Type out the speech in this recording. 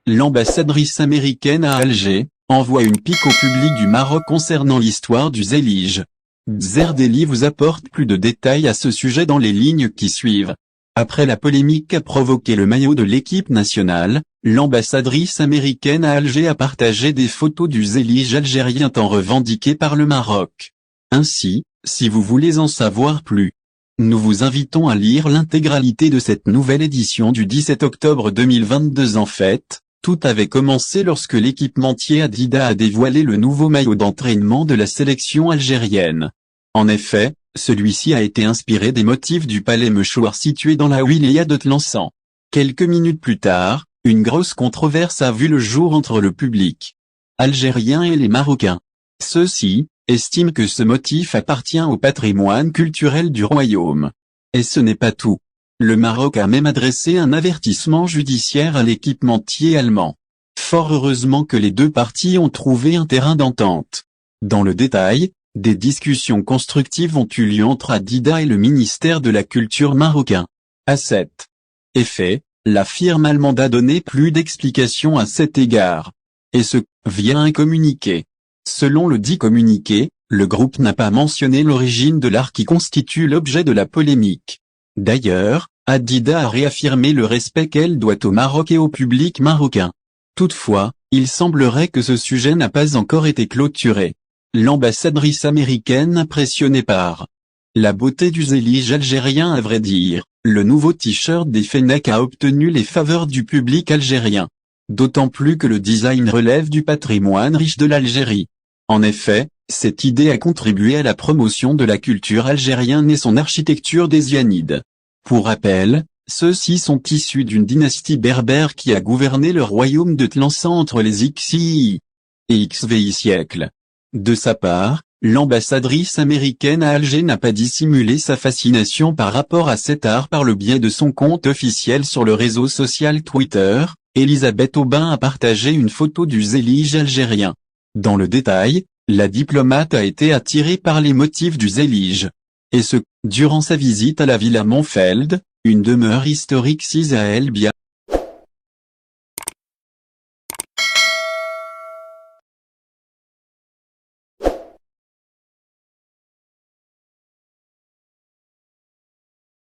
l'ambassadrice américaine à Alger, envoie une pique au public du Maroc concernant l'histoire du Zélige. Zerdeli vous apporte plus de détails à ce sujet dans les lignes qui suivent. Après la polémique qu'a provoqué le maillot de l'équipe nationale, l'ambassadrice américaine à Alger a partagé des photos du Zélige algérien tant revendiqué par le Maroc. Ainsi, si vous voulez en savoir plus, nous vous invitons à lire l'intégralité de cette nouvelle édition du 17 octobre 2022. En fait, tout avait commencé lorsque l'équipementier Adidas a dévoilé le nouveau maillot d'entraînement de la sélection algérienne. En effet, celui-ci a été inspiré des motifs du palais Mechouar situé dans la wilaya de Tlemcen. Quelques minutes plus tard, une grosse controverse a vu le jour entre le public algérien et les Marocains. Ceux-ci estiment que ce motif appartient au patrimoine culturel du royaume. Et ce n'est pas tout. Le Maroc a même adressé un avertissement judiciaire à l'équipementier allemand. Fort heureusement que les deux parties ont trouvé un terrain d'entente. Dans le détail, des discussions constructives ont eu lieu entre Adidas et le ministère de la Culture marocain. À cet effet, la firme allemande a donné plus d'explications à cet égard. Et ce, via un communiqué. Selon le dit communiqué, le groupe n'a pas mentionné l'origine de l'art qui constitue l'objet de la polémique. D'ailleurs, Adidas a réaffirmé le respect qu'elle doit au Maroc et au public marocain. Toutefois, il semblerait que ce sujet n'a pas encore été clôturé. L'ambassadrice américaine impressionnée par la beauté du Zélige algérien. À vrai dire, le nouveau t-shirt des Fennecs a obtenu les faveurs du public algérien. D'autant plus que le design relève du patrimoine riche de l'Algérie. En effet, cette idée a contribué à la promotion de la culture algérienne et son architecture désianide. Pour rappel, ceux-ci sont issus d'une dynastie berbère qui a gouverné le royaume de Tlemcen entre les XI et XVI siècles. De sa part, l'ambassadrice américaine à Alger n'a pas dissimulé sa fascination par rapport à cet art par le biais de son compte officiel sur le réseau social Twitter. Elisabeth Aubin a partagé une photo du Zélige algérien. Dans le détail, la diplomate a été attirée par les motifs du Zélige. Et ce, durant sa visite à la Villa Montfeld, une demeure historique sise à El Bia.